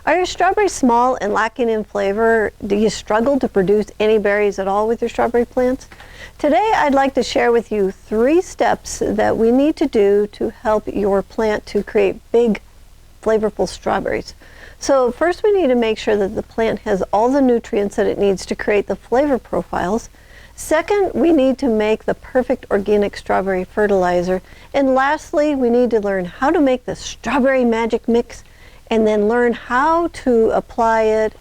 Are your strawberries small and lacking in flavor? Do you struggle to produce any berries at all with your strawberry plants? Today I'd like to share with you 3 steps that we need to do to help your plant to create big, flavorful strawberries. So first we need to make sure that the plant has all the nutrients that it needs to create the flavor profiles. Second, we need to make the perfect organic strawberry fertilizer. And lastly, we need to learn how to make the strawberry magic mix and then learn how to apply it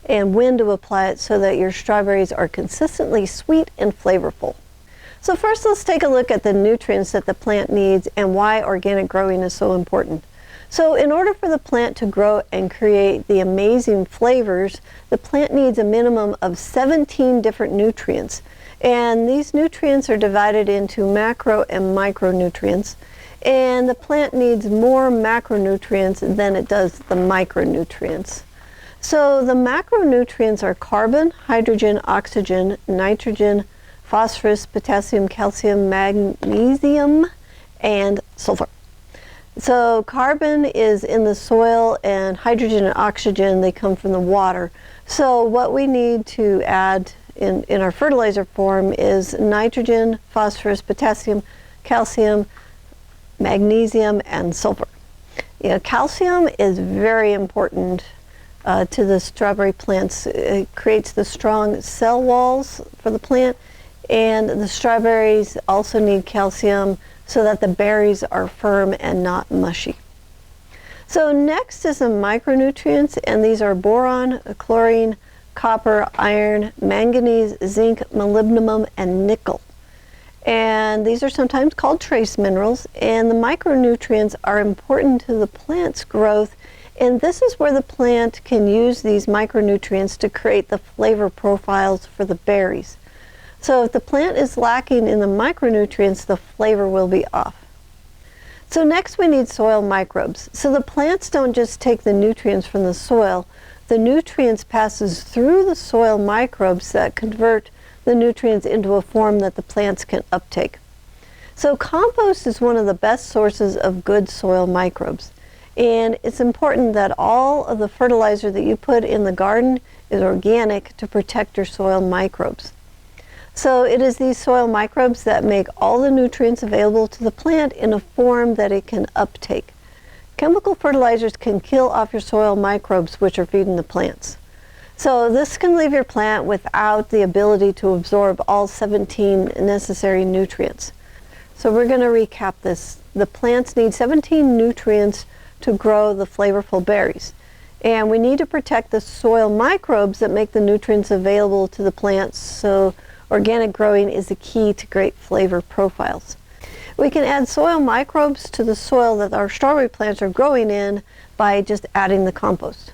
and when to apply it so that your strawberries are consistently sweet and flavorful. So first, let's take a look at the nutrients that the plant needs and why organic growing is so important. So in order for the plant to grow and create the amazing flavors, the plant needs a minimum of 17 different nutrients. And these nutrients are divided into macro and micronutrients. And the plant needs more macronutrients than it does the micronutrients. So the macronutrients are carbon, hydrogen, oxygen, nitrogen, phosphorus, potassium, calcium, magnesium, and sulfur. So carbon is in the soil, and hydrogen and oxygen, they come from the water. So what we need to add in our fertilizer form is nitrogen, phosphorus, potassium, calcium, magnesium, and sulfur. Calcium is very important to the strawberry plants. It creates the strong cell walls for the plant, and the strawberries also need calcium so that the berries are firm and not mushy. So next is the micronutrients, and these are boron, chlorine, copper, iron, manganese, zinc, molybdenum, and nickel. And these are sometimes called trace minerals, and the micronutrients are important to the plant's growth, and this is where the plant can use these micronutrients to create the flavor profiles for the berries. So if the plant is lacking in the micronutrients, the flavor will be off. So next we need soil microbes. So the plants don't just take the nutrients from the soil, the nutrients passes through the soil microbes that convert the nutrients into a form that the plants can uptake. So compost is one of the best sources of good soil microbes. And it's important that all of the fertilizer that you put in the garden is organic to protect your soil microbes. So it is these soil microbes that make all the nutrients available to the plant in a form that it can uptake. Chemical fertilizers can kill off your soil microbes, which are feeding the plants. So this can leave your plant without the ability to absorb all 17 necessary nutrients. So we're going to recap this. The plants need 17 nutrients to grow the flavorful berries. And we need to protect the soil microbes that make the nutrients available to the plants. So organic growing is the key to great flavor profiles. We can add soil microbes to the soil that our strawberry plants are growing in by just adding the compost.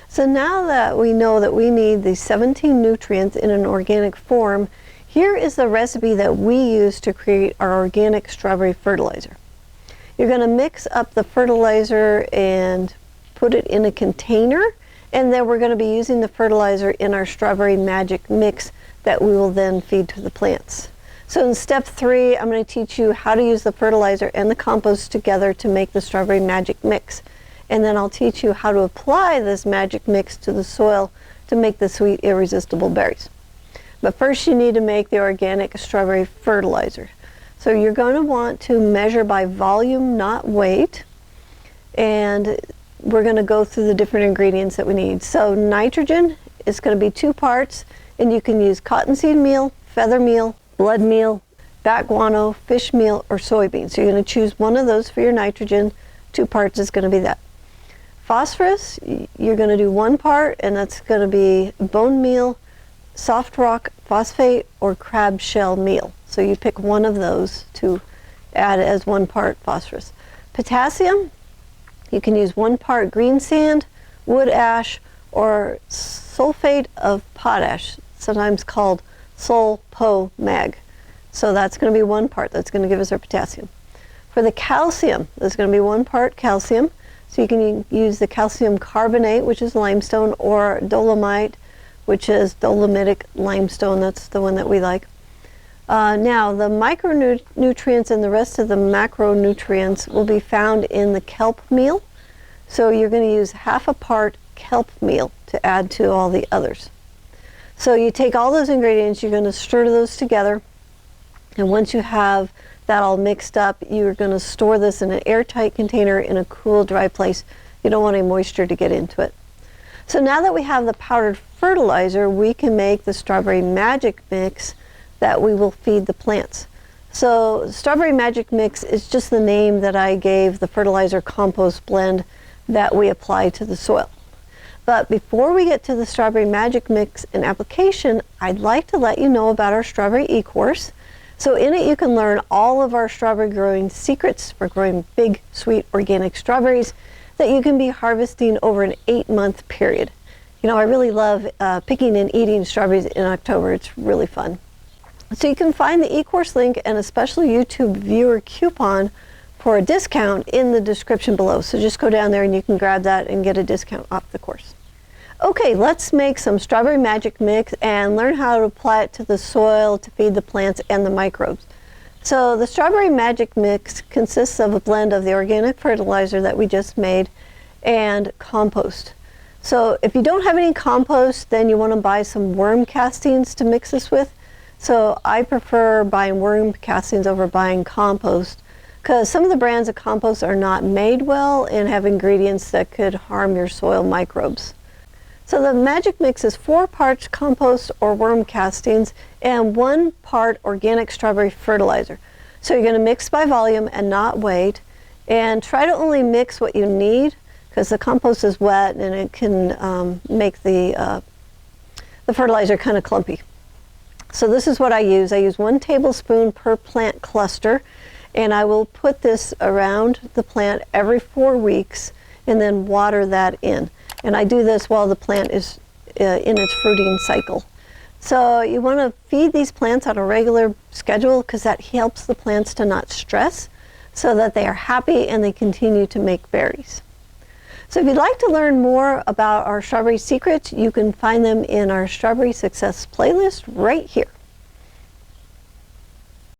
So now that we know that we need the 17 nutrients in an organic form, here is the recipe that we use to create our organic strawberry fertilizer. You're going to mix up the fertilizer and put it in a container, and then we're going to be using the fertilizer in our strawberry magic mix that we will then feed to the plants. So in step 3, I'm going to teach you how to use the fertilizer and the compost together to make the strawberry magic mix. And then I'll teach you how to apply this magic mix to the soil to make the sweet, irresistible berries. But first you need to make the organic strawberry fertilizer. So you're going to want to measure by volume, not weight. And we're going to go through the different ingredients that we need. So nitrogen is going to be 2 parts, and you can use cottonseed meal, feather meal, blood meal, bat guano, fish meal, or soybean. So you're going to choose one of those for your nitrogen. 2 parts is going to be that. Phosphorus, you're going to do 1 part, and that's going to be bone meal, soft rock phosphate, or crab shell meal. So you pick one of those to add as 1 part phosphorus. Potassium, you can use 1 part green sand, wood ash, or sulfate of potash, sometimes called sulpo-mag. So that's going to be 1 part. That's going to give us our potassium. For the calcium, there's going to be 1 part calcium. So you can use the calcium carbonate, which is limestone, or dolomite, which is dolomitic limestone. That's the one that we like. Now, the micronutrients and the rest of the macronutrients will be found in the kelp meal. So you're going to use half a part kelp meal to add to all the others. So you take all those ingredients, you're going to stir those together, and once you have that all mixed up, you're going to store this in an airtight container in a cool, dry place. You don't want any moisture to get into it. So now that we have the powdered fertilizer, we can make the strawberry magic mix that we will feed the plants. So strawberry magic mix is just the name that I gave the fertilizer compost blend that we apply to the soil. But before we get to the strawberry magic mix and application, I'd like to let you know about our strawberry e-course. So in it you can learn all of our strawberry growing secrets for growing big, sweet, organic strawberries that you can be harvesting over an 8-month period. You know, I really love picking and eating strawberries in October. It's really fun. So you can find the e-course link and a special YouTube viewer coupon for a discount in the description below. So just go down there and you can grab that and get a discount off the course. Okay, let's make some strawberry magic mix and learn how to apply it to the soil to feed the plants and the microbes. So the strawberry magic mix consists of a blend of the organic fertilizer that we just made and compost. So if you don't have any compost, then you want to buy some worm castings to mix this with. So I prefer buying worm castings over buying compost because some of the brands of compost are not made well and have ingredients that could harm your soil microbes. So the magic mix is 4 parts compost or worm castings and 1 part organic strawberry fertilizer. So you're going to mix by volume and not weight, and try to only mix what you need because the compost is wet and it can make the fertilizer kind of clumpy. So this is what I use. I use 1 tablespoon per plant cluster, and I will put this around the plant every 4 weeks and then water that in. And I do this while the plant is in its fruiting cycle. So you want to feed these plants on a regular schedule because that helps the plants to not stress so that they are happy and they continue to make berries. So if you'd like to learn more about our strawberry secrets, you can find them in our Strawberry Success playlist right here.